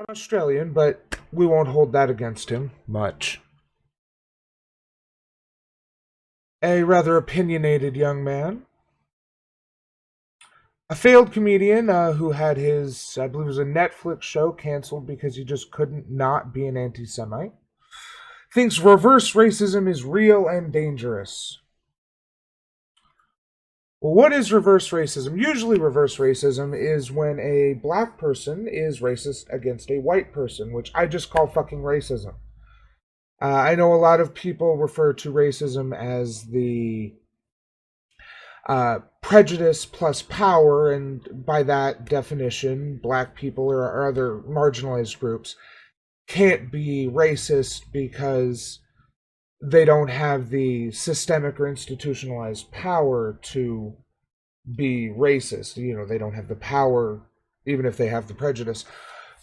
I'm Australian, but we won't hold that against him much. A rather opinionated young man. A failed comedian who had his, I believe it was a Netflix show canceled because he just couldn't not be an anti Semite. Thinks reverse racism is real and dangerous. Well, what is reverse racism? Usually, reverse racism is when a black person is racist against a white person, which I just call fucking racism. I know a lot of people refer to racism as the prejudice plus power, and by that definition, black people or other marginalized groups can't be racist because they don't have the systemic or institutionalized power to be racist. You know, they don't have the power, even if they have the prejudice.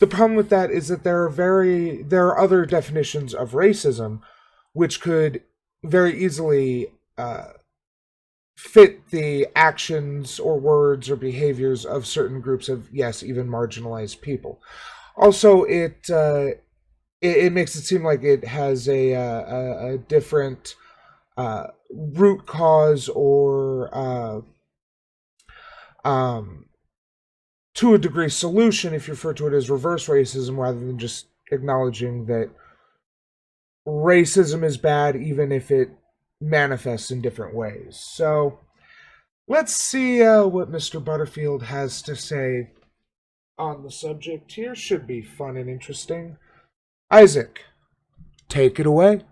The problem with that is that there are other definitions of racism which could very easily fit the actions or words or behaviors of certain groups of, yes, even marginalized people. Also, it makes it seem like it has a different root cause or um, to a degree solution if you refer to it as reverse racism rather than just acknowledging that racism is bad even if it manifests in different ways. So let's see what Mr. Butterfield has to say on the subject here. Should be fun and interesting. Isaac, take it away.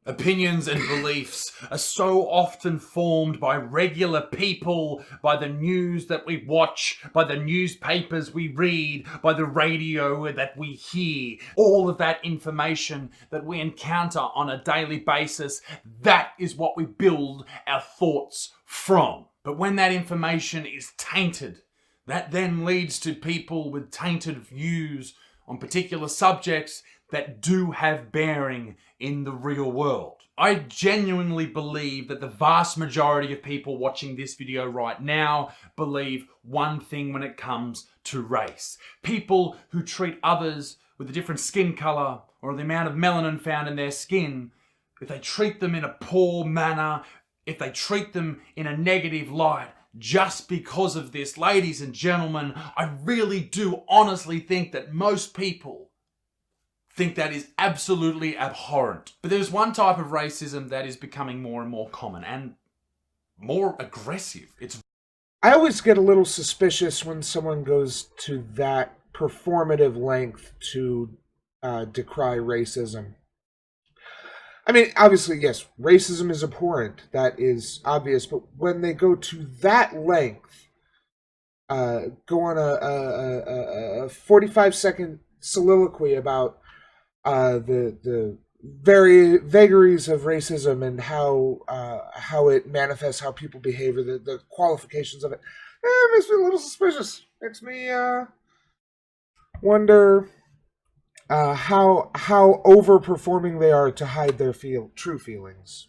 Opinions and beliefs are so often formed by regular people, by the news that we watch, by the newspapers we read, by the radio that we hear. All of that information that we encounter on a daily basis, that is what we build our thoughts from. But when that information is tainted, that then leads to people with tainted views on particular subjects that do have bearing in the real world. I genuinely believe that the vast majority of people watching this video right now believe one thing when it comes to race. People who treat others with a different skin color or the amount of melanin found in their skin, if they treat them in a poor manner, if they treat them in a negative light, just because of this, ladies and gentlemen, I really do honestly think that most people think that is absolutely abhorrent. But there's one type of racism that is becoming more and more common and more aggressive. I always get a little suspicious when someone goes to that performative length to decry racism. I mean, obviously, yes, racism is abhorrent. That is obvious. But when they go to that length, go on a 45-second soliloquy about the very vagaries of racism and how it manifests, how people behave, or the qualifications of it. It makes me a little suspicious. Makes me wonder how overperforming they are to hide their true feelings.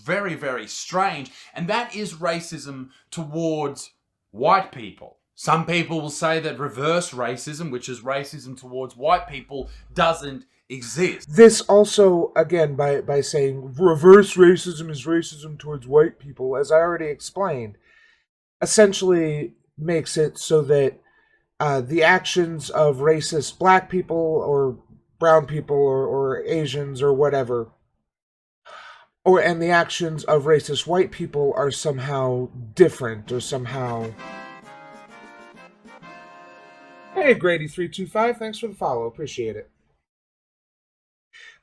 Very, very strange. And that is racism towards white people. Some people will say that reverse racism, which is racism towards white people, doesn't exist. This also, again, by saying reverse racism is racism towards white people, as I already explained, essentially makes it so that the actions of racist black people or brown people or Asians or whatever, and the actions of racist white people are somehow different or somehow. Hey, Grady325, thanks for the follow. Appreciate it.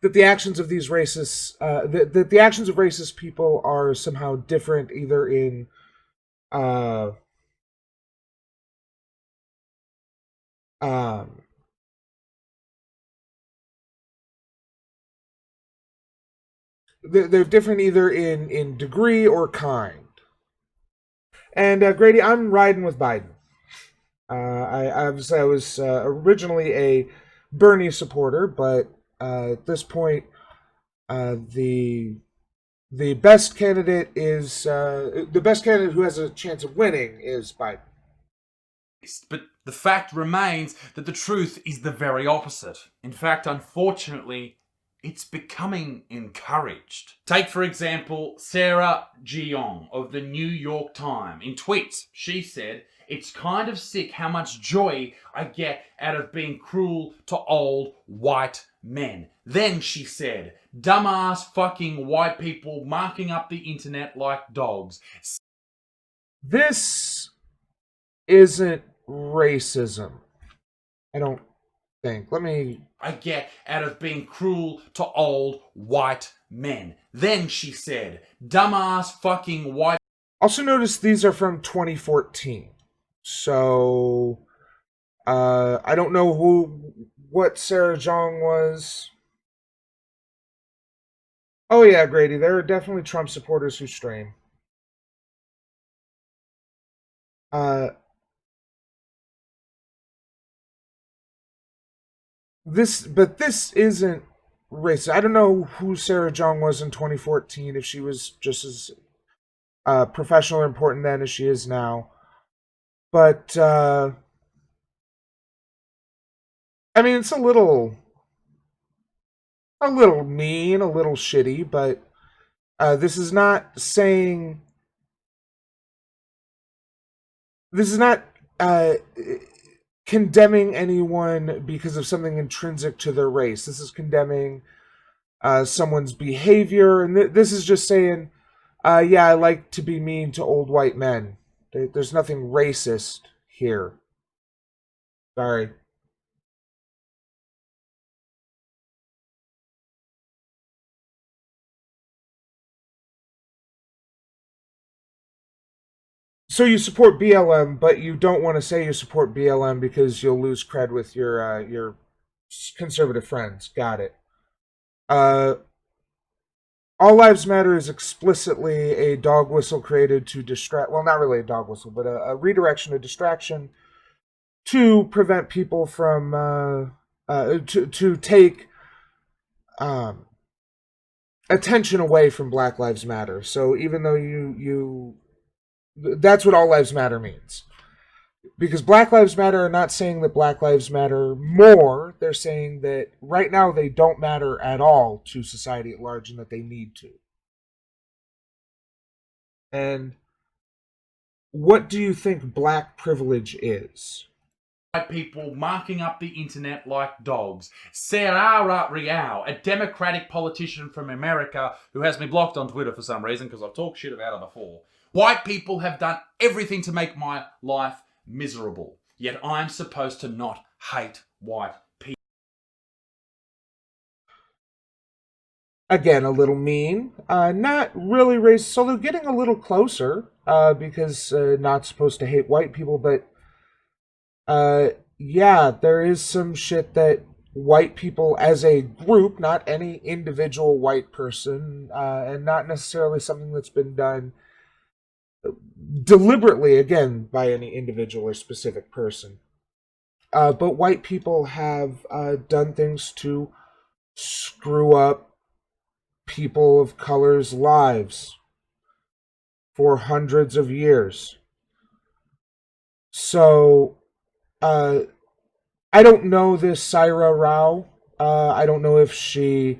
That the actions of these racists, that the actions of racist people are somehow different, either in they're different either in degree or kind. And Grady, I'm riding with Biden. I was originally a Bernie supporter, but at this point, the best candidate is the best candidate who has a chance of winning is Biden. But the fact remains that the truth is the very opposite. In fact, unfortunately, it's becoming encouraged. Take, for example, Sarah Jeong of the New York Times. In tweets, she said, "It's kind of sick how much joy I get out of being cruel to old white men." Then she said, "Dumbass fucking white people marking up the internet like dogs." This isn't racism, I don't think. I get out of being cruel to old white men. Then she said, "Dumbass fucking white." Also notice these are from 2014. So I don't know what Sarah Jeong was. Oh yeah, Grady, there are definitely Trump supporters who stream. This isn't racist. I don't know who Sarah Jeong was in 2014, if she was just as professional or important then as she is now. But I mean, it's a little mean, a little shitty, but this is not saying. This is not condemning anyone because of something intrinsic to their race. This is condemning someone's behavior, and this is just saying, yeah, I like to be mean to old white men. There's nothing racist here. Sorry. So you support BLM, but you don't want to say you support BLM because you'll lose cred with your conservative friends. Got it. Uh, All Lives Matter is explicitly a dog whistle created to distract. Well, not really a dog whistle, but a redirection, a distraction to prevent people from to take attention away from Black Lives Matter. So even though you that's what All Lives Matter means. Because Black Lives Matter are not saying that Black Lives Matter more. They're saying that right now they don't matter at all to society at large and that they need to. And what do you think black privilege is? People marking up the internet like dogs. Sarah Rial, a Democratic politician from America who has me blocked on Twitter for some reason because I've talked shit about her before. "White people have done everything to make my life miserable, yet I'm supposed to not hate white people." Again, a little mean. Not really racist, although getting a little closer, because not supposed to hate white people, but yeah, there is some shit that white people as a group, not any individual white person, and not necessarily something that's been done deliberately, again, by any individual or specific person. But white people have done things to screw up people of color's lives for hundreds of years. So, I don't know this Saira Rao. I don't know if she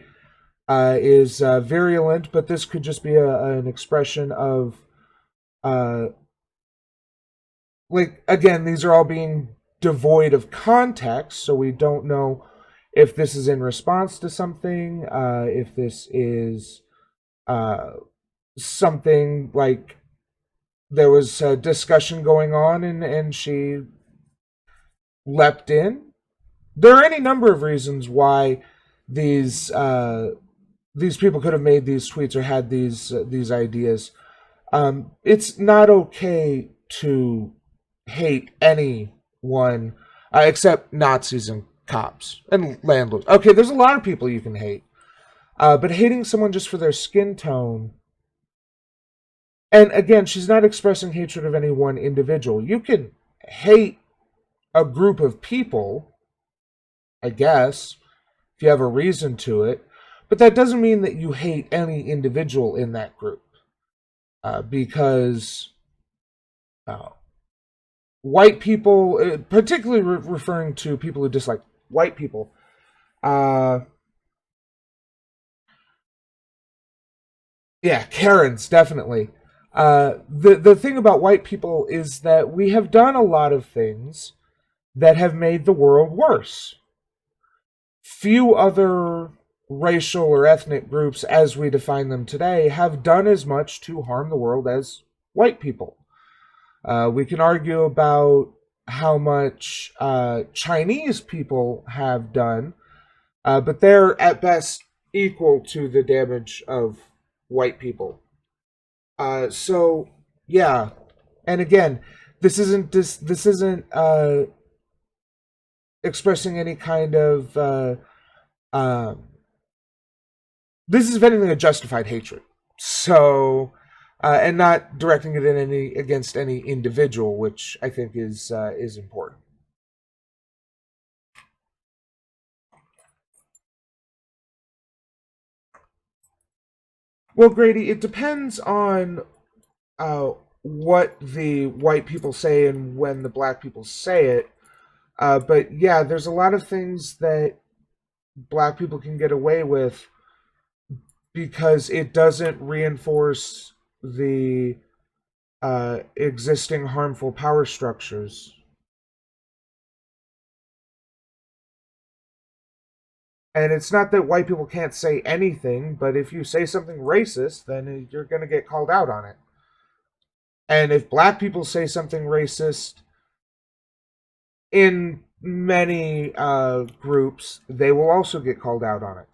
is virulent, but this could just be an expression of, like, again, these are all being devoid of context, so we don't know if this is in response to something, if this is something like there was a discussion going on and she leapt in. There are any number of reasons why these people could have made these tweets or had these ideas. It's not okay to hate anyone except Nazis and cops and landlords. Okay, there's a lot of people you can hate, but hating someone just for their skin tone. And again, she's not expressing hatred of any one individual. You can hate a group of people, I guess, if you have a reason to it, but that doesn't mean that you hate any individual in that group. Because white people, particularly referring to people who dislike white people, uh, yeah, Karens, definitely. The thing about white people is that we have done a lot of things that have made the world worse. Few other racial or ethnic groups, as we define them today, have done as much to harm the world as white people. We can argue about how much Chinese people have done, but they're at best equal to the damage of white people. So yeah, and again, this isn't expressing any kind of uh, this is, if anything, a justified hatred. So, and not directing it in any against any individual, which I think is important. Well, Grady, it depends on uh, what the white people say and when the black people say it. But yeah, there's a lot of things that black people can get away with because it doesn't reinforce the existing harmful power structures. And it's not that white people can't say anything, but if you say something racist, then you're going to get called out on it. And if black people say something racist in many groups, they will also get called out on it.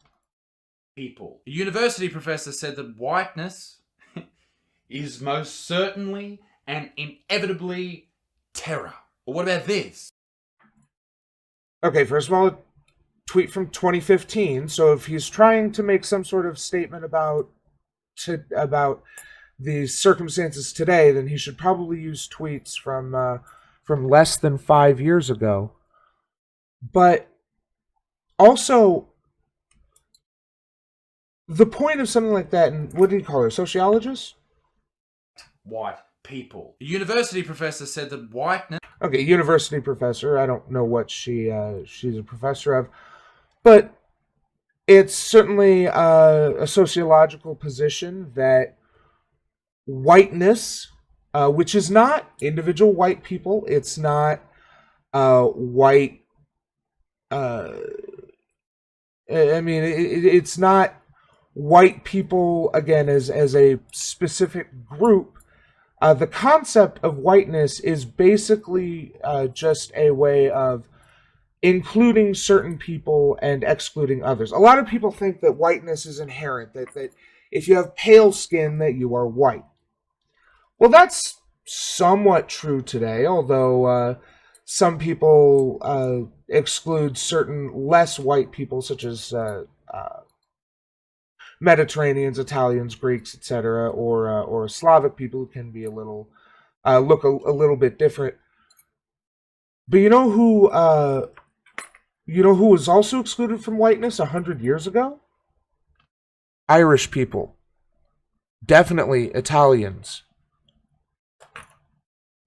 People. A university professor said that whiteness is most certainly and inevitably terror. Or what about this? Okay, first of all, a tweet from 2015. So if he's trying to make some sort of statement about the circumstances today, then he should probably use tweets from less than 5 years ago. But also, the point of something like that, and what did he call her? Sociologist? White people. A university professor said that whiteness. Okay, university professor. I don't know what she's a professor of, but it's certainly a sociological position that whiteness, which is not individual white people, it's not white. I mean, it's not white people again as a specific group. The concept of whiteness is basically just a way of including certain people and excluding others. A lot of people think that whiteness is inherent, that if you have pale skin, that you are white. Well, that's somewhat true today, although some people exclude certain less white people, such as Mediterraneans, Italians, Greeks, etc., or Slavic people who can be a little look a little bit different. But you know who was also excluded from whiteness 100 years ago? Irish people, definitely Italians.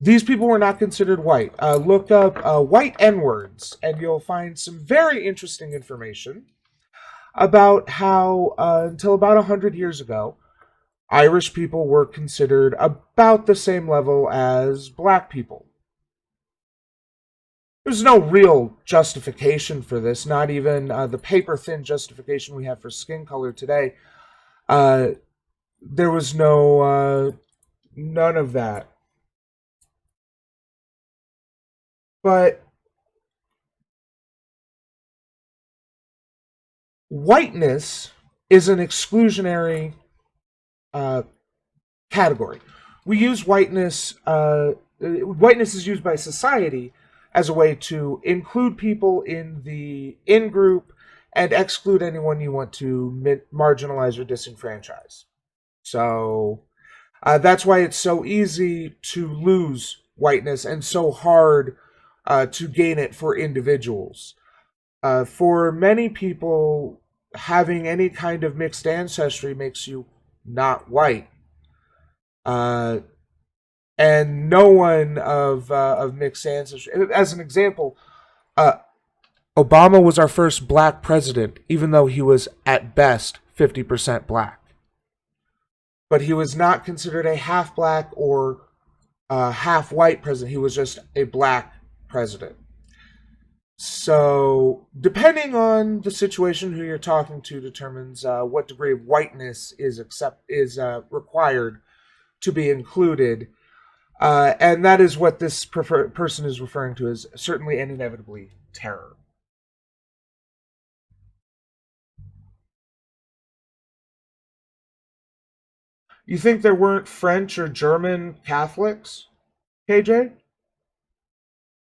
These people were not considered white. Look up white N-words, and you'll find some very interesting information about how, until about 100 years ago, Irish people were considered about the same level as black people. There's no real justification for this, not even the paper-thin justification we have for skin color today. There was none of that. But whiteness is an exclusionary category. We use whiteness. Whiteness is used by society as a way to include people in the in-group and exclude anyone you want to marginalize or disenfranchise. So that's why it's so easy to lose whiteness and so hard to gain it for individuals. For many people, having any kind of mixed ancestry makes you not white. and no one of mixed ancestry. As an example, uh, Obama was our first black president, even though he was at best 50% black. But he was not considered a half black or half white president. He was just a black president. So, depending on the situation, who you're talking to determines what degree of whiteness is required to be included, and that is what this person is referring to as certainly and inevitably terror. You think there weren't French or German Catholics, KJ?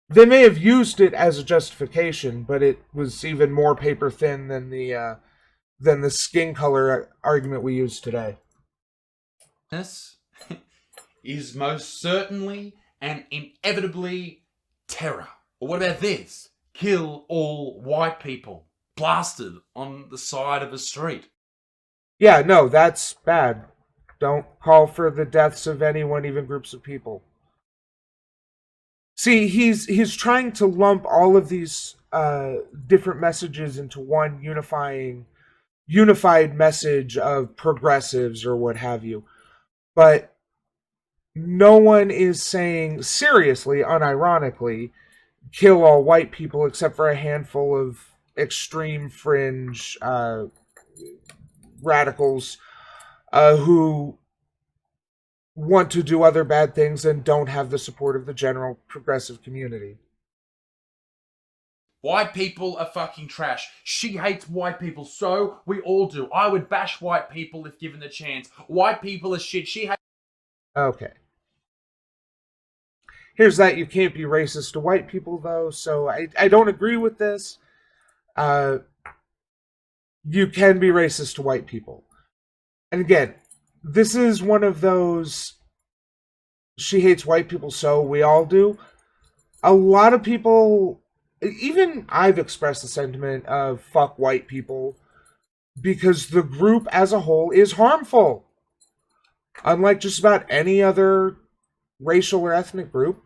They may have used it as a justification, but it was even more paper thin than the skin color argument we use today. This is most certainly and inevitably terror. Or what about this? Kill all white people, blasted on the side of a street. Yeah, no, that's bad. Don't call for the deaths of anyone, even groups of people. See, he's trying to lump all of these different messages into one unified message of progressives or what have you. But no one is saying seriously, unironically, kill all white people except for a handful of extreme fringe radicals who want to do other bad things and don't have the support of the general progressive community. White people are fucking trash. She hates white people, so we all do. I would bash white people if given the chance. White people are shit. She hates... Okay. Here's that. You can't be racist to white people, though, so I don't agree with this. You can be racist to white people. And again, this is one of those she hates white people, so we all do. A lot of people, even I've expressed the sentiment of fuck white people because the group as a whole is harmful. Unlike just about any other racial or ethnic group,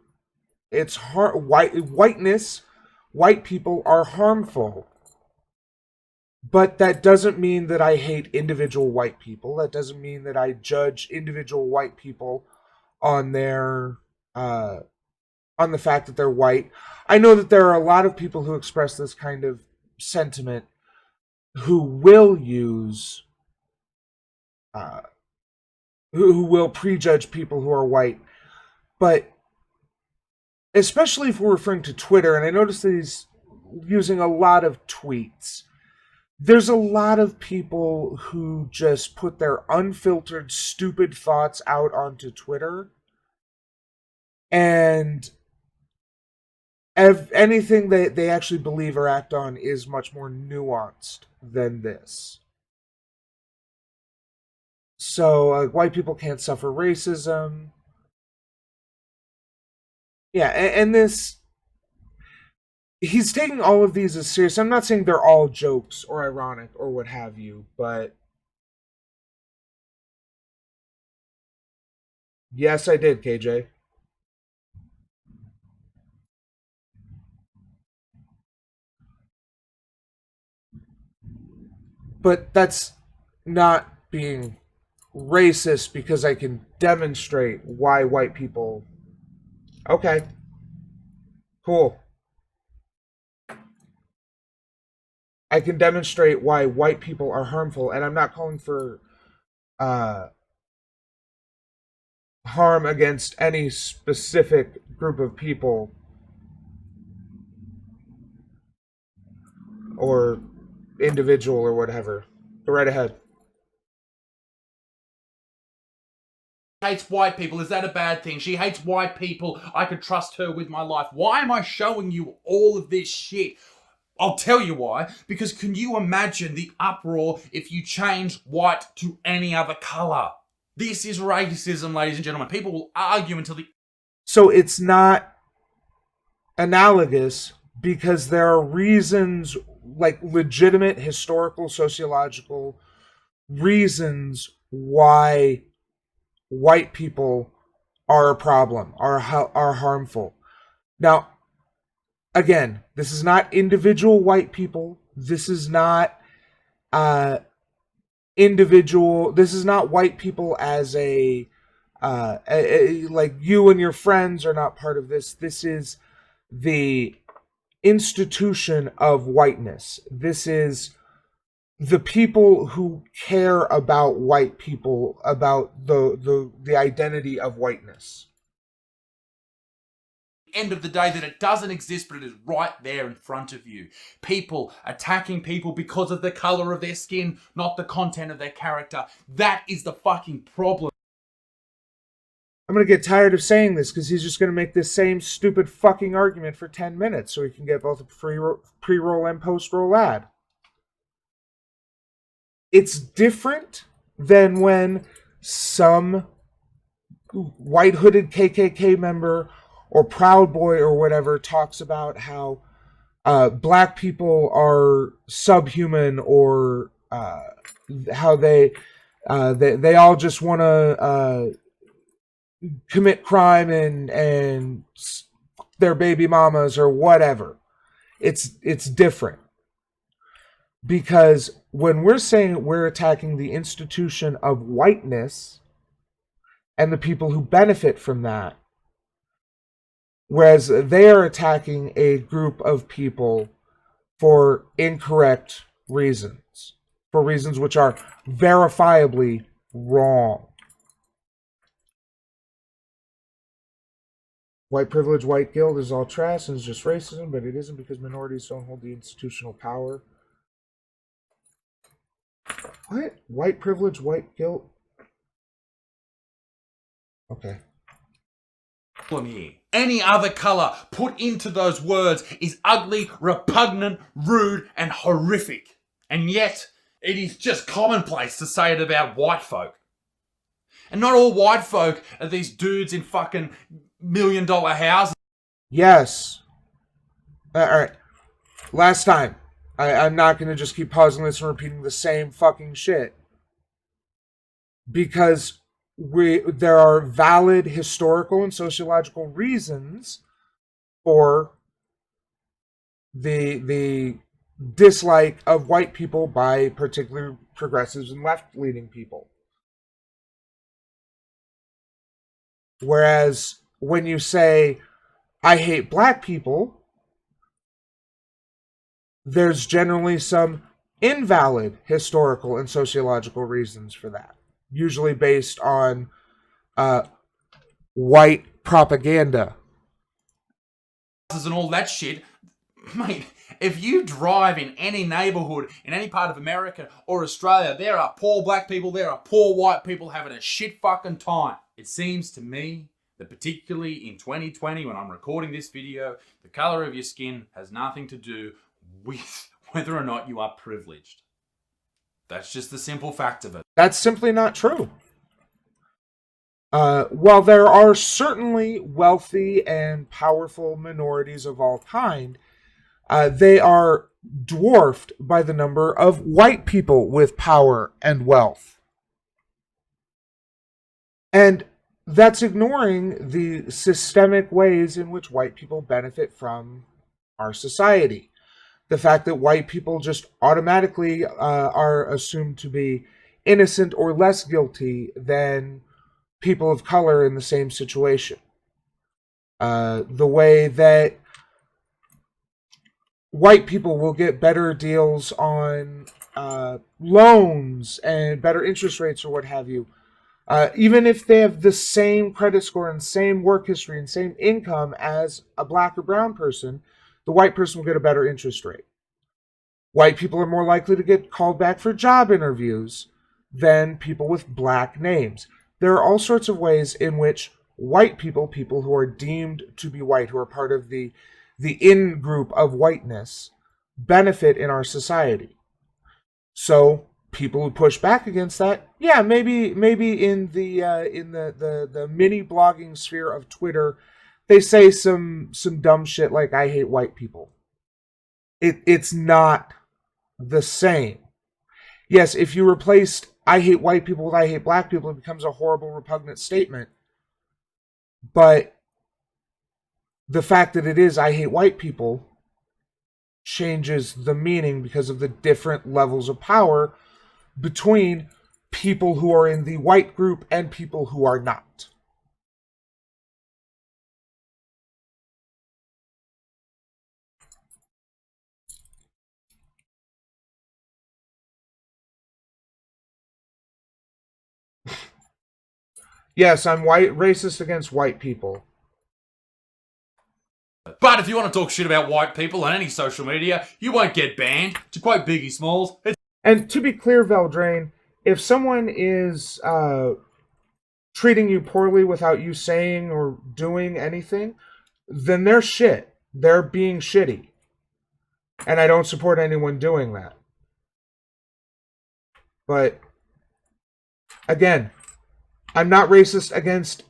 it's whiteness. White people are harmful. But that doesn't mean that I hate individual white people. That doesn't mean that I judge individual white people on their on the fact that they're white. I know that there are a lot of people who express this kind of sentiment who will use who will prejudge people who are white. But especially if we're referring to Twitter, and I noticed that he's using a lot of tweets. There's a lot of people who just put their unfiltered, stupid thoughts out onto Twitter. And anything that they actually believe or act on is much more nuanced than this. So, white people can't suffer racism. Yeah, and this... He's taking all of these as serious. I'm not saying they're all jokes or ironic or what have you, but yes, I did, KJ. But that's not being racist because I can demonstrate why white people... Okay. Cool. I can demonstrate why white people are harmful, and I'm not calling for harm against any specific group of people or individual or whatever. Go right ahead. Hates white people. Is that a bad thing? She hates white people. I could trust her with my life. Why am I showing you all of this shit? I'll tell you why. Because can you imagine the uproar if you change white to any other colour? This is racism, ladies and gentlemen. People will argue until the... So it's not analogous because there are reasons, like legitimate historical, sociological reasons why white people are a problem, are harmful. Now, again, this is not individual white people. This is not uh, individual. This is not white people as like you and your friends are not part of this. This is the institution of whiteness. This is the people who care about white people, about the identity of whiteness. End of the day, that it doesn't exist, but it is right there in front of you. People attacking people because of the color of their skin, not the content of their character. That is the fucking problem. I'm going to get tired of saying this because he's just going to make this same stupid fucking argument for 10 minutes so he can get both a pre-roll and post-roll ad. It's different than when some white hooded KKK member or Proud Boy or whatever talks about how black people are subhuman, or how they all just want to commit crime and their baby mamas or whatever. It's different, because when we're saying we're attacking the institution of whiteness and the people who benefit from that, whereas they are attacking a group of people for incorrect reasons, for reasons which are verifiably wrong. White privilege, white guilt is all trash and it's just racism, but it isn't, because minorities don't hold the institutional power. What? White privilege, white guilt? Okay. Here. Any other color put into those words is ugly, repugnant, rude, and horrific. And yet, it is just commonplace to say it about white folk. And not all white folk are these dudes in fucking $1 million houses. Yes. Alright. Last time. I'm not going to just keep pausing this and repeating the same fucking shit. Because there are valid historical and sociological reasons for the dislike of white people by particular progressives and left-leaning people. Whereas when you say, I hate black people, there's generally some invalid historical and sociological reasons for that. Usually based on white propaganda. And all that shit. Mate, if you drive in any neighborhood in any part of America or Australia, there are poor black people, there are poor white people having a shit fucking time. It seems to me that particularly in 2020, when I'm recording this video, the color of your skin has nothing to do with whether or not you are privileged. That's just the simple fact of it. That's simply not true. While there are certainly wealthy and powerful minorities of all kind, they are dwarfed by the number of white people with power and wealth. And that's ignoring the systemic ways in which white people benefit from our society. The fact that white people just automatically are assumed to be innocent or less guilty than people of color in the same situation. The way that white people will get better deals on loans and better interest rates or what have you. Even if they have the same credit score and same work history and same income as a black or brown person, the white person will get a better interest rate. White people are more likely to get called back for job interviews than people with black names. There are all sorts of ways in which white people, people who are deemed to be white, who are part of the in group of whiteness, benefit in our society. So people who push back against that, yeah, maybe in the mini blogging sphere of Twitter, they say some dumb shit like I hate white people. It's not the same. Yes, if you replaced I hate white people with I hate black people, it becomes a horrible, repugnant statement. But the fact that it is "I hate white people" changes the meaning because of the different levels of power between people who are in the white group and people who are not. Yes, I'm racist against white people. But if you want to talk shit about white people on any social media, you won't get banned. To quote Biggie Smalls, And to be clear, Veldrain, if someone is treating you poorly without you saying or doing anything, then they're shit. They're being shitty. And I don't support anyone doing that. But again, I'm not racist against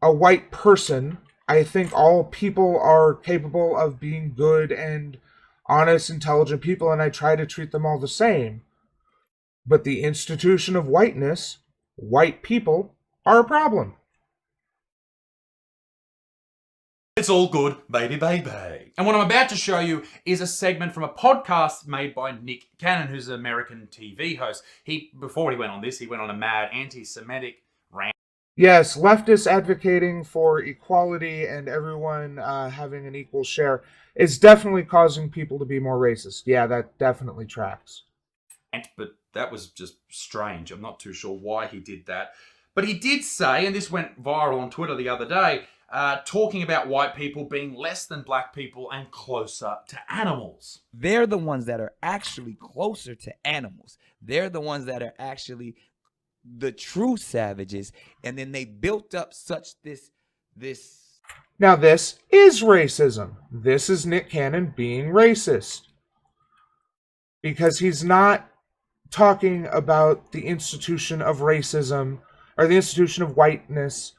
a white person. I think all people are capable of being good and honest, intelligent people, and I try to treat them all the same. But the institution of whiteness, white people, are a problem. it's all good, baby, baby. And what I'm about to show you is a segment from a podcast made by Nick Cannon, who's an American TV host. Before he went on this, he went on a mad anti-Semitic rant. Yes, leftists advocating for equality and everyone having an equal share is definitely causing people to be more racist. Yeah, that definitely tracks. But that was just strange. I'm not too sure why he did that. But he did say, and this went viral on Twitter the other day, talking about white people being less than black people and closer to animals. They're the ones that are actually closer to animals. They're the ones that are actually the true savages. And then they built up such this. Now, this is racism. This is Nick Cannon being racist. Because he's not talking about the institution of racism or the institution of whiteness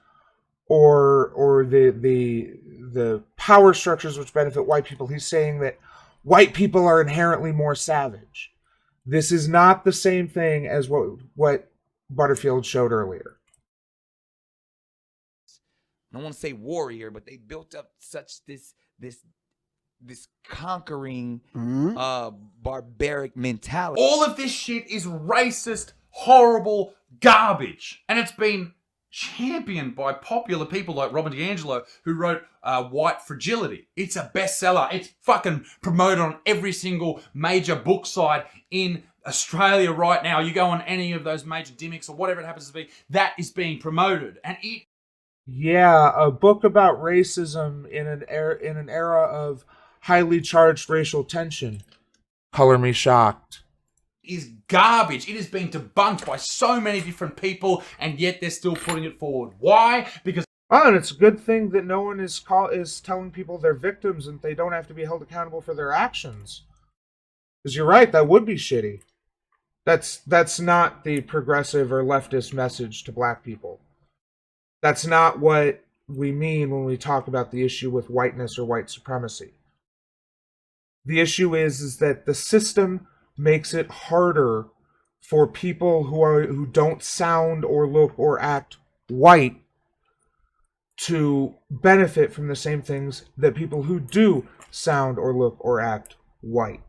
or the power structures which benefit white people. He's saying that white people are inherently more savage. This is not the same thing as what Butterfield showed earlier. I don't want to say warrior, but they built up such this conquering barbaric mentality. All of this shit is racist, horrible garbage. And it's been championed by popular people like Robin DiAngelo, who wrote White Fragility. It's a bestseller. It's fucking promoted on every single major book site in Australia right now. You go on any of those major gimmicks or whatever it happens to be, that is being promoted. And it... Yeah, a book about racism in an era of highly charged racial tension. Color me shocked. Is garbage. It is being debunked by so many different people, and yet they're still putting it forward. Why? Because... Oh, and it's a good thing that no one is telling people they're victims and they don't have to be held accountable for their actions. Because you're right, that would be shitty. That's not the progressive or leftist message to black people. That's not what we mean when we talk about the issue with whiteness or white supremacy. The issue is that the system makes it harder for people who don't sound or look or act white to benefit from the same things that people who do sound or look or act white.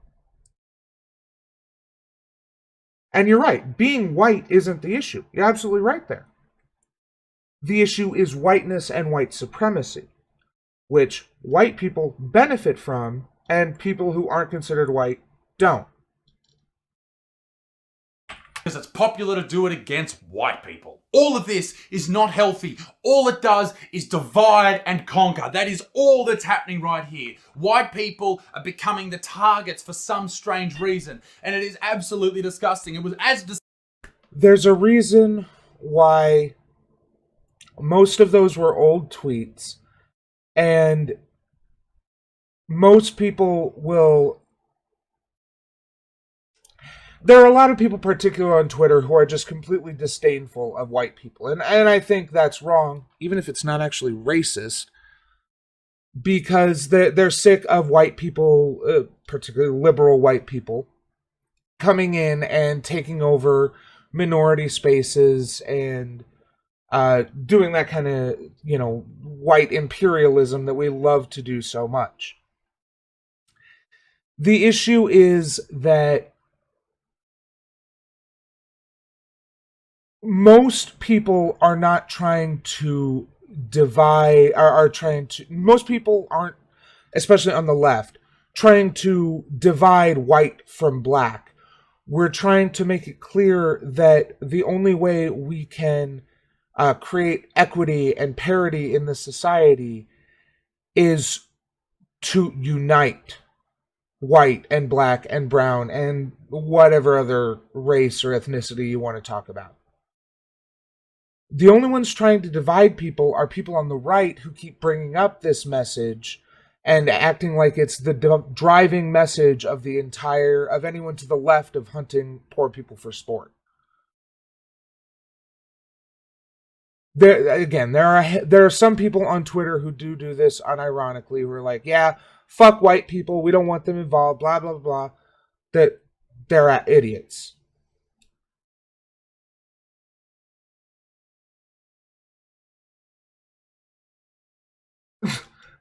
And you're right, being white isn't the issue. You're absolutely right there. The issue is whiteness and white supremacy, which white people benefit from and people who aren't considered white don't. Because it's popular to do it against white people. All of this is not healthy. All it does is divide and conquer. That is all that's happening right here. White people are becoming the targets for some strange reason, and it is absolutely disgusting. It was as There's a reason why most of those were old tweets, and most people will... There are a lot of people, particularly on Twitter, who are just completely disdainful of white people. And I think that's wrong, even if it's not actually racist, because they're sick of white people, particularly liberal white people, coming in and taking over minority spaces and doing that kind of, white imperialism that we love to do so much. The issue is that most people are not trying to divide, most people aren't, especially on the left, trying to divide white from black. We're trying to make it clear that the only way we can create equity and parity in the society is to unite white and black and brown and whatever other race or ethnicity you want to talk about. The only ones trying to divide people are people on the right who keep bringing up this message and acting like it's the driving message of anyone to the left of hunting poor people for sport. There are some people on Twitter who do this unironically, who are like, yeah, fuck white people, we don't want them involved, blah, blah, blah. That they're idiots.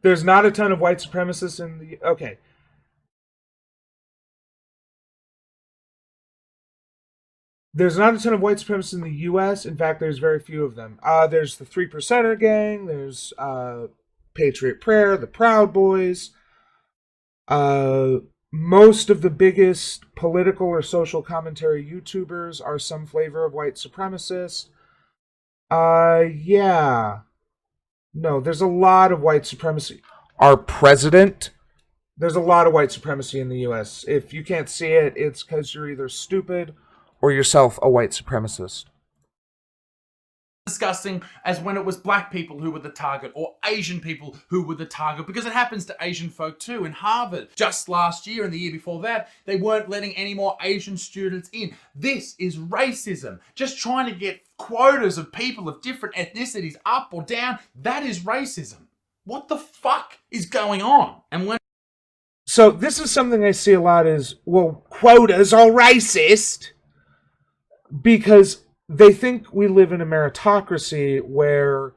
There's not a ton of white supremacists in the... Okay. There's not a ton of white supremacists in the U.S. In fact, there's very few of them. There's the 3%er gang. There's Patriot Prayer, the Proud Boys. Most of the biggest political or social commentary YouTubers are some flavor of white supremacist. Yeah. No, there's a lot of white supremacy. Our president, there's a lot of white supremacy in the U.S. If you can't see it, it's because you're either stupid or yourself a white supremacist. Disgusting as when it was black people who were the target or Asian people who were the target, because it happens to Asian folk too. In Harvard, just last year and the year before that, they weren't letting any more Asian students in. This is racism. Just trying to get quotas of people of different ethnicities up or down, that is racism. What the fuck is going on? So this is something I see a lot is, well, quotas are racist because they think we live in a meritocracy where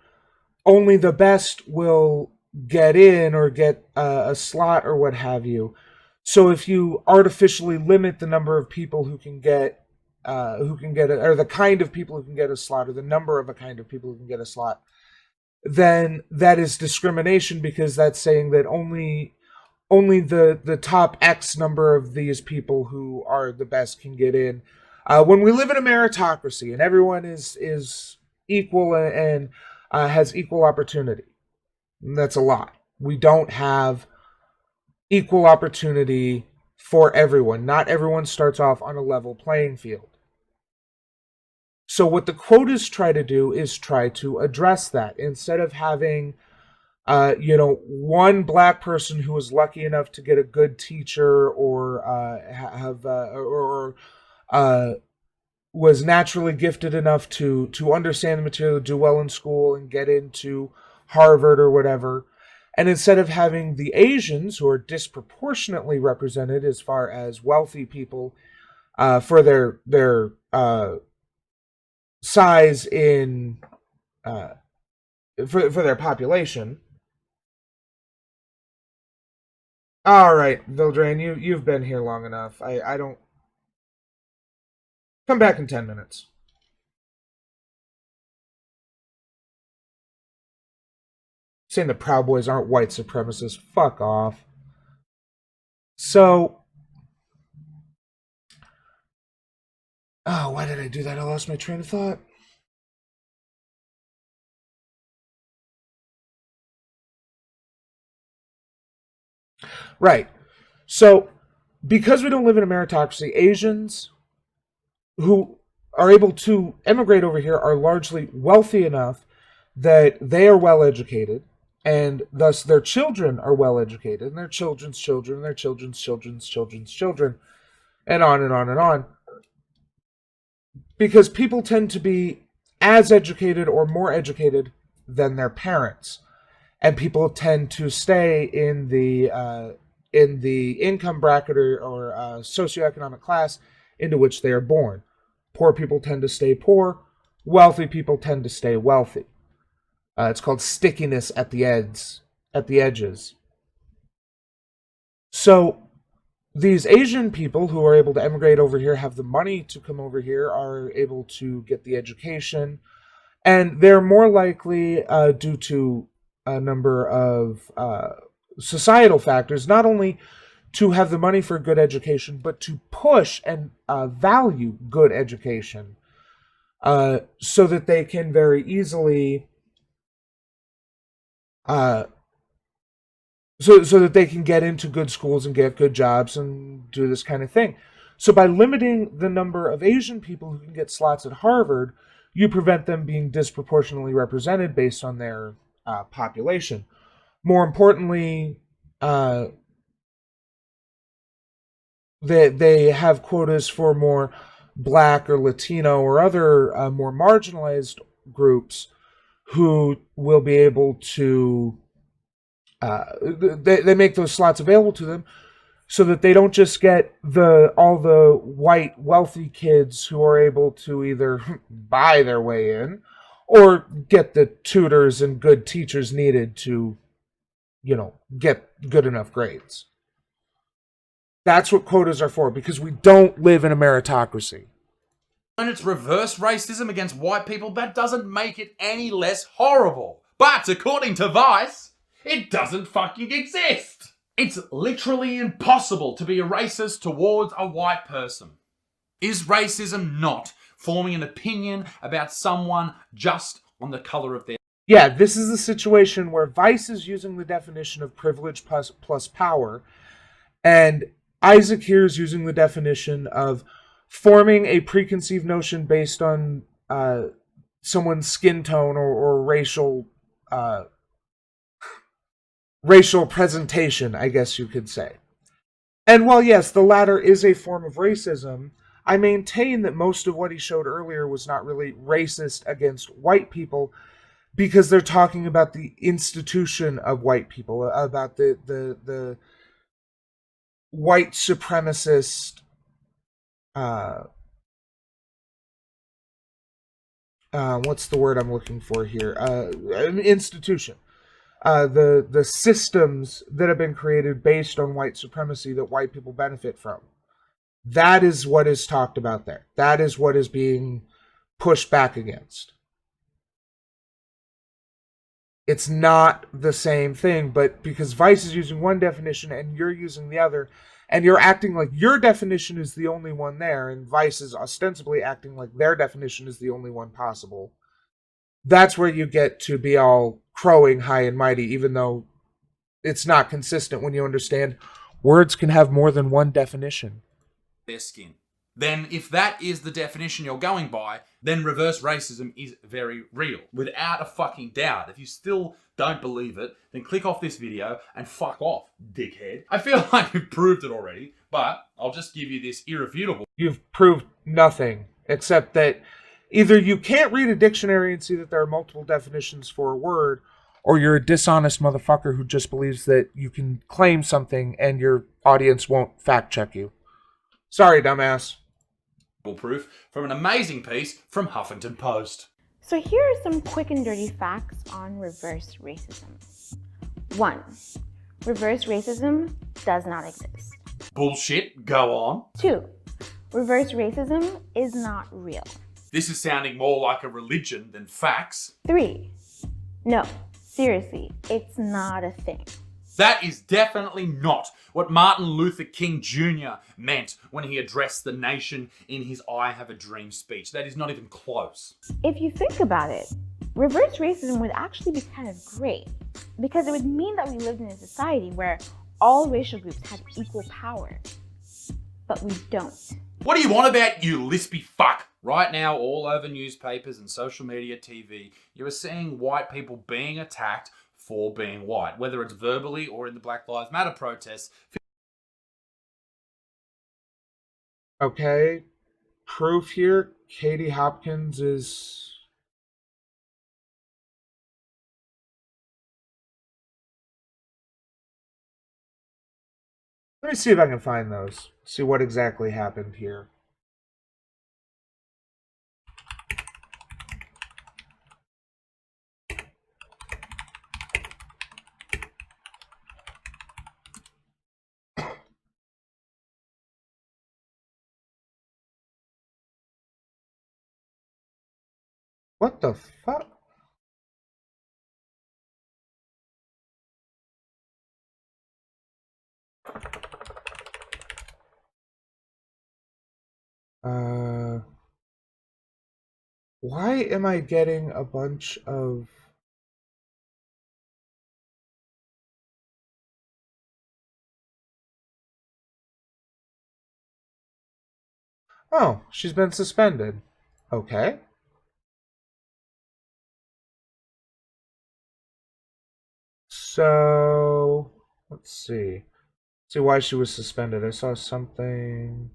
only the best will get in or get a slot or what have you. So if you artificially limit the number of people who can get or the kind of people who can get a slot, or the number of a kind of people who can get a slot, then that is discrimination, because that's saying that only the top X number of these people who are the best can get in. When we live in a meritocracy and everyone is equal and has equal opportunity, that's a lie. We don't have equal opportunity for everyone. Not everyone starts off on a level playing field. So what the quotas try to do is try to address that. Instead of having one black person who was lucky enough to get a good teacher or was naturally gifted enough to understand the material, do well in school, and get into Harvard or whatever. And instead of having the Asians, who are disproportionately represented as far as wealthy people for their size in for their population. All right, Vildrain, you've been here long enough. I don't... Come back in 10 minutes. Saying the Proud Boys aren't white supremacists. Fuck off. So... Oh, why did I do that? I lost my train of thought. Right. So, because we don't live in a meritocracy, Asians who are able to emigrate over here are largely wealthy enough that they are well educated, and thus their children are well educated, and their children's children, and their children's children's children's children, and on and on and on. Because people tend to be as educated or more educated than their parents, and people tend to stay in the income bracket or socioeconomic class into which they are born. Poor people tend to stay poor. wealthy people tend to stay wealthy. It's called stickiness at the edges. So these Asian people who are able to emigrate over here, have the money to come over here, are able to get the education, and they're more likely, due to a number of societal factors, not only to have the money for a good education, but to push and value good education, so that they can very easily, so that they can get into good schools and get good jobs and do this kind of thing. So by limiting the number of Asian people who can get slots at Harvard, you prevent them being disproportionately represented based on their population. More importantly, they have quotas for more Black or Latino or other more marginalized groups who will be able to. They make those slots available to them so that they don't just get all the white wealthy kids who are able to either buy their way in or get the tutors and good teachers needed to, get good enough grades. That's what quotas are for, because we don't live in a meritocracy. When it's reverse racism against white people, that doesn't make it any less horrible. But according to Vice, it doesn't fucking exist. It's literally impossible to be a racist towards a white person. Is racism not forming an opinion about someone just on the color of their... Yeah, this is the situation where Vice is using the definition of privilege plus power, and Isaac here is using the definition of forming a preconceived notion based on someone's skin tone or racial presentation, I guess you could say. And while yes, the latter is a form of racism, I maintain that most of what he showed earlier was not really racist against white people, because they're talking about the institution of white people, about the white supremacist what's the word I'm looking for here? Institution. The systems that have been created based on white supremacy that white people benefit from. That is what is talked about there. That is what is being pushed back against. It's not the same thing, but because Vice is using one definition and you're using the other, and you're acting like your definition is the only one there, and Vice is ostensibly acting like their definition is the only one possible, that's where you get to be all crowing high and mighty, even though it's not consistent when you understand words can have more than one definition. Their skin. Then if that is the definition you're going by, then reverse racism is very real. Without a fucking doubt. If you still don't believe it, then click off this video and fuck off, dickhead. I feel like we've proved it already, but I'll just give you this irrefutable. You've proved nothing, except that either you can't read a dictionary and see that there are multiple definitions for a word, or you're a dishonest motherfucker who just believes that you can claim something and your audience won't fact check you. Sorry, dumbass. Proof from an amazing piece from Huffington Post. So here are some quick and dirty facts on reverse racism. 1. Reverse racism does not exist. Bullshit, go on. 2. Reverse racism is not real. This is sounding more like a religion than facts. 3. No, seriously, it's not a thing. That is definitely not what Martin Luther King Jr. meant when he addressed the nation in his I Have a Dream speech. That is not even close. If you think about it, reverse racism would actually be kind of great, because it would mean that we lived in a society where all racial groups had equal power. But we don't. What do you want about, you lispy fuck? Right now, all over newspapers and social media, TV, you are seeing white people being attacked for being white, whether it's verbally or in the Black Lives Matter protests. Okay, proof here. Katie Hopkins is... Let me see if I can find those. See what exactly happened here. What the fuck? Why am I getting a bunch of... Oh, she's been suspended. Okay. So, let's see. See why she was suspended. I saw something.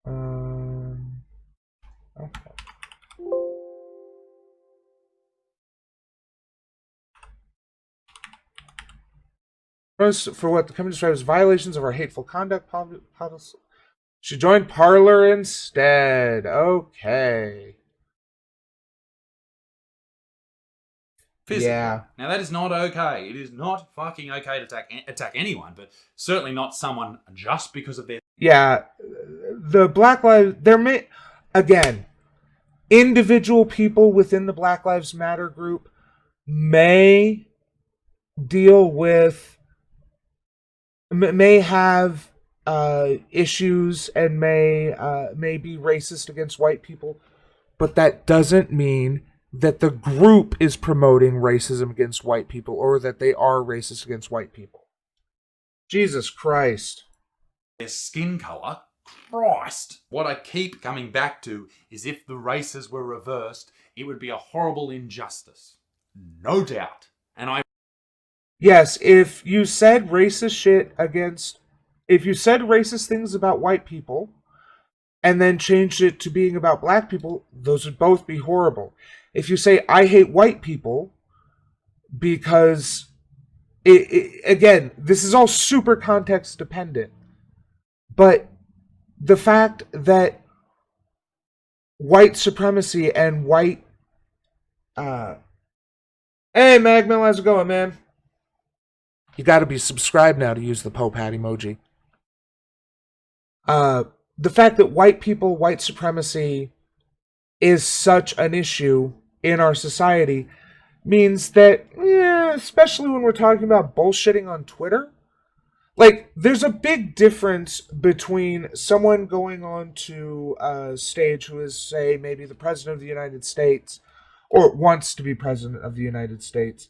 Okay. For what the company describes as violations of our hateful conduct policy. She joined Parlor instead. Okay. Physically. Yeah. Now that is not okay. It is not fucking okay to attack anyone, but certainly not someone just because of their... Yeah. The Black Lives... There may... Again, individual people within the Black Lives Matter group may deal with... may have issues and may be racist against white people, but that doesn't mean that the group is promoting racism against white people or that they are racist against white people. Jesus Christ. Their skin color. Christ. What I keep coming back to is if the races were reversed, it would be a horrible injustice. No doubt. And I... Yes, if you said racist shit against... If you said racist things about white people and then changed it to being about black people, those would both be horrible. If you say, I hate white people, because, again, this is all super context dependent, but the fact that white supremacy and white... Hey, Magmel, how's it going, man? You gotta be subscribed now to use the Pope hat emoji. The fact that white people, white supremacy is such an issue in our society means that, especially when we're talking about bullshitting on Twitter, like, there's a big difference between someone going on to a stage who is, say, maybe the President of the United States, or wants to be President of the United States,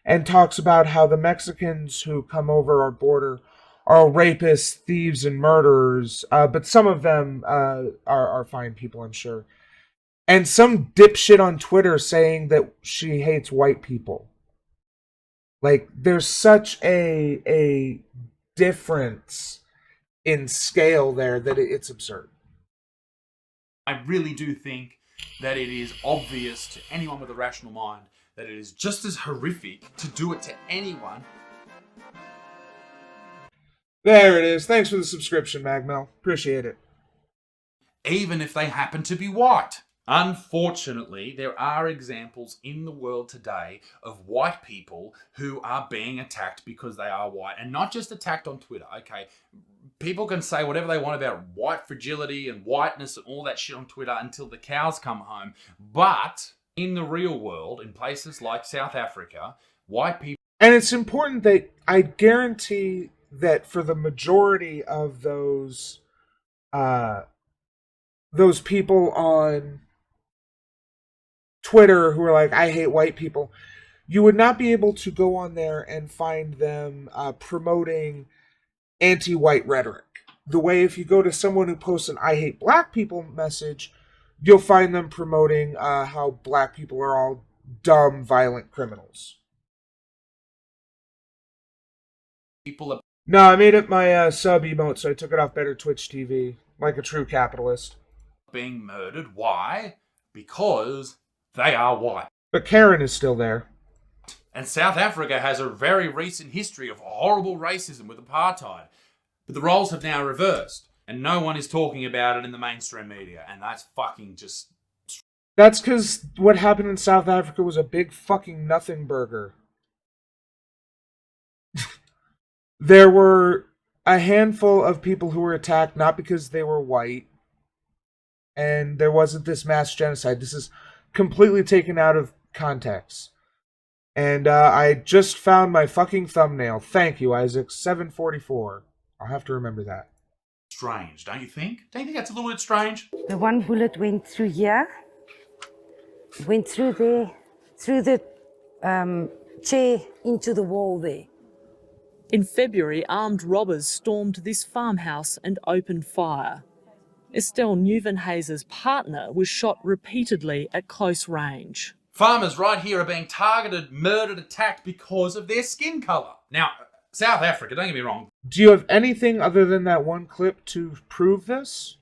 and talks about how the Mexicans who come over our border are rapists, thieves, and murderers, but some of them are fine people, I'm sure. And some dipshit on Twitter saying that she hates white people. Like, there's such a difference in scale there that it's absurd. I really do think that it is obvious to anyone with a rational mind that it is just as horrific to do it to anyone. There it is. Thanks for the subscription, Magmel. Appreciate it. Even if they happen to be white. Unfortunately, there are examples in the world today of white people who are being attacked because they are white. And not just attacked on Twitter, okay? People can say whatever they want about white fragility and whiteness and all that shit on Twitter until the cows come home. But in the real world, in places like South Africa, white people... And it's important that I guarantee that for the majority of those people on Twitter who are like, I hate white people, you would not be able to go on there and find them promoting anti-white rhetoric. The way if you go to someone who posts an I hate black people message, you'll find them promoting how black people are all dumb, violent criminals. People are No, I made it my sub emote, so I took it off Better Twitch TV, like a true capitalist. being murdered. Why? Because they are white. But Karen is still there. And South Africa has a very recent history of horrible racism with apartheid. But the roles have now reversed. And no one is talking about it in the mainstream media. And that's fucking just... That's because what happened in South Africa was a big fucking nothing burger. There were a handful of people who were attacked not because they were white. And there wasn't this mass genocide. completely taken out of context. And I just found my fucking thumbnail. Thank you, Isaac. 744. I'll have to remember that. Strange, don't you think? Don't you think that's a little bit strange? The one bullet went through here, went through there, through the chair into the wall there. In February, armed robbers stormed this farmhouse and opened fire. Estelle Nieuwenhuizen's partner was shot repeatedly at close range. Farmers right here are being targeted, murdered, attacked because of their skin colour. Now, South Africa, don't get me wrong. Do you have anything other than that one clip to prove this?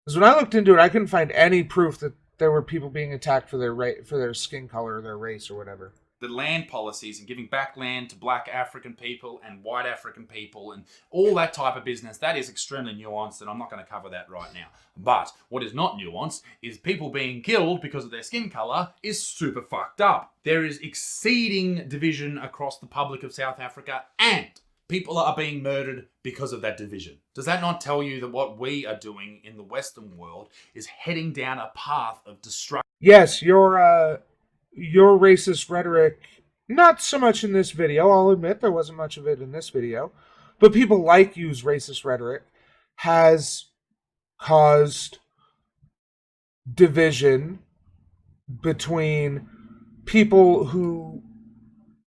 Because when I looked into it, I couldn't find any proof that there were people being attacked for their skin color or their race or whatever. The land policies and giving back land to black African people and white African people and all that type of business, that is extremely nuanced, and I'm not going to cover that right now. But what is not nuanced is people being killed because of their skin colour is super fucked up. There is exceeding division across the public of South Africa, and people are being murdered because of that division. Does that not tell you that what we are doing in the Western world is heading down a path of destruction? Yes, your racist rhetoric, not so much in this video, I'll admit there wasn't much of it in this video, but people like you's racist rhetoric has caused division between people who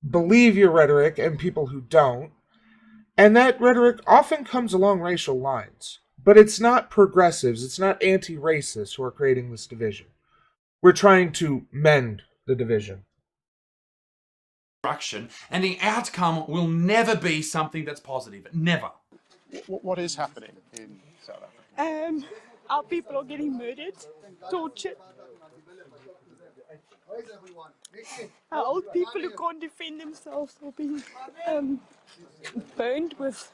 believe your rhetoric and people who don't, and that rhetoric often comes along racial lines. But it's not progressives, it's not anti-racists who are creating this division. We're trying to mend the division. And the outcome will never be something that's positive. Never. What is happening in South Africa? Our people are getting murdered, tortured. Our old people who can't defend themselves are being burned with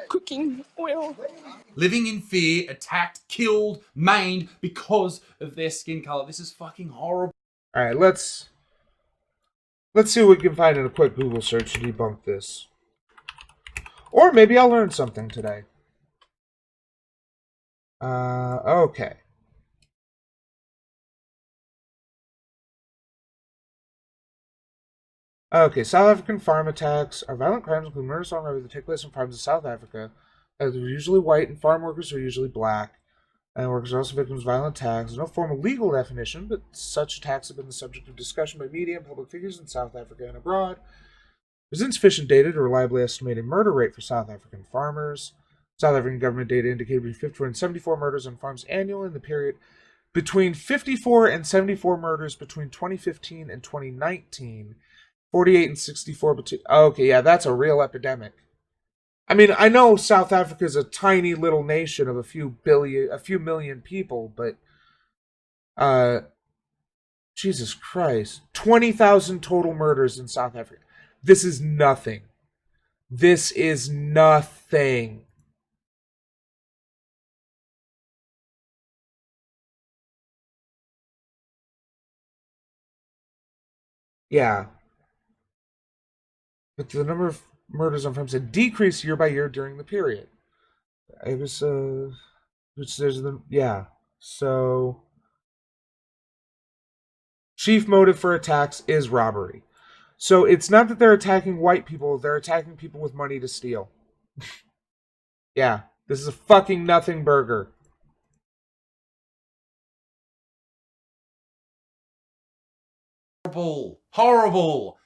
cooking oil. Living in fear, attacked, killed, maimed because of their skin color. This is fucking horrible. All right, let's see what we can find in a quick Google search to debunk this. Or maybe I'll learn something today. Okay. Okay, South African farm attacks are violent crimes including murder, assault, and robbery that take place in farms in South Africa. They're usually white, and farm workers are usually black. And workers are also victims of violent attacks. There's no formal legal definition, but such attacks have been the subject of discussion by media and public figures in South Africa and abroad. There's insufficient data to reliably estimate a murder rate for South African farmers. South African government data indicated between 54 and 74 murders on farms annually in the period between 54 and 74 murders between 2015 and 2019. 48 and 64 between... Okay, yeah, that's a real epidemic. I mean, I know South Africa is a tiny little nation of a few million people, but Jesus Christ, 20,000 total murders in South Africa. This is nothing. This is nothing. Yeah. But the number of murders on farms had decreased year by year during the period. It was, which there's the, yeah. So, chief motive for attacks is robbery. So it's not that they're attacking white people, they're attacking people with money to steal. Yeah, this is a fucking nothing burger. Horrible.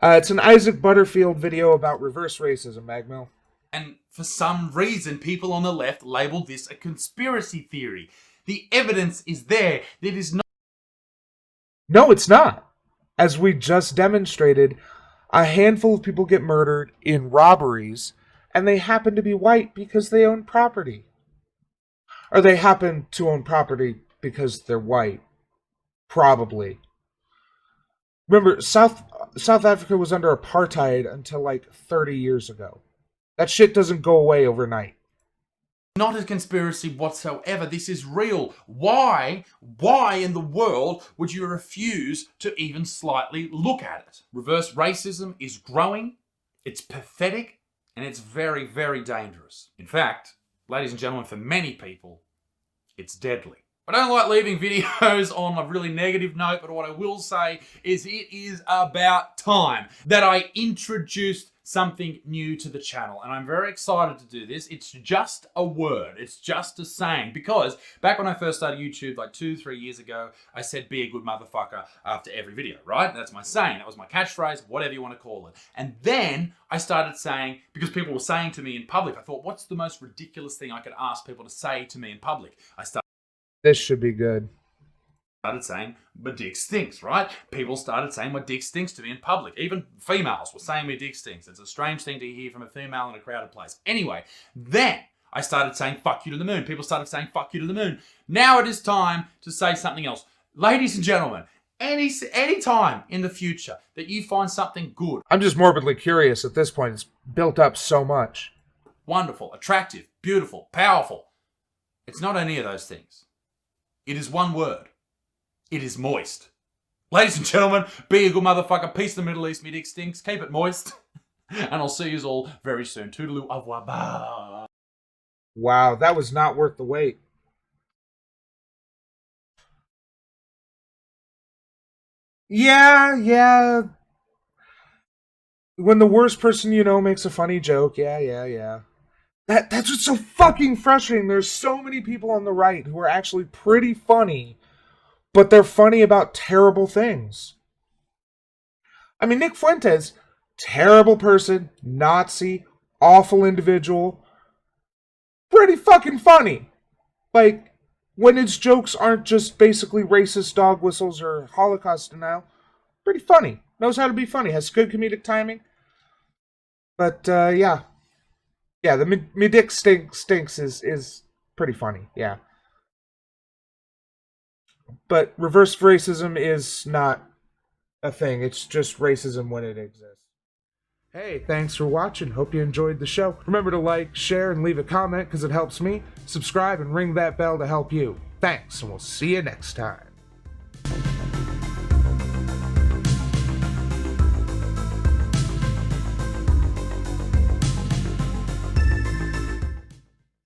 It's an Isaac Butterfield video about reverse racism, Magmel. And for some reason, people on the left labeled this a conspiracy theory. The evidence is there. It is not. No, it's not. As we just demonstrated, a handful of people get murdered in robberies, and they happen to be white because they own property. Or they happen to own property because they're white. Probably. Remember, South Africa was under apartheid until like 30 years ago. That shit doesn't go away overnight. Not a conspiracy whatsoever. This is real. Why in the world would you refuse to even slightly look at it? Reverse racism is growing, it's pathetic, and it's very, very dangerous. In fact, ladies and gentlemen, for many people, it's deadly. I don't like leaving videos on a really negative note, but what I will say is it is about time that I introduced something new to the channel, and I'm very excited to do this. It's just a word, it's just a saying, because back when I first started YouTube like 2-3 years ago, I said be a good motherfucker after every video, right? That's my saying, that was my catchphrase, whatever you want to call it. And then I started saying, because people were saying to me in public, I thought, what's the most ridiculous thing I could ask people to say to me in public? This should be good. Started saying my dick stinks, right? People started saying my dick stinks to me in public. Even females were saying my dick stinks. It's a strange thing to hear from a female in a crowded place. Anyway, then I started saying fuck you to the moon. People started saying fuck you to the moon. Now it is time to say something else. Ladies and gentlemen, any time in the future that you find something good, I'm just morbidly curious at this point. It's built up so much. wonderful, attractive, beautiful, powerful, it's not any of those things. It is one word. It is moist. Ladies and gentlemen, be a good motherfucker. Peace in the Middle East. Me dick stinks. Keep it moist. And I'll see you all very soon. Toodaloo, au revoir. Bye. Wow, that was not worth the wait. Yeah. When the worst person you know makes a funny joke, yeah. That's what's so fucking frustrating. There's so many people on the right who are actually pretty funny, but they're funny about terrible things. I mean, Nick Fuentes, terrible person, Nazi, awful individual, pretty fucking funny. Like, when his jokes aren't just basically racist dog whistles or Holocaust denial, pretty funny. Knows how to be funny, has good comedic timing. But, yeah, the me dick stinks is pretty funny, yeah. But reverse racism is not a thing. It's just racism when it exists. Hey, thanks for watching. Hope you enjoyed the show. Remember to like, share, and leave a comment because it helps me. Subscribe and ring that bell to help you. Thanks, and we'll see you next time.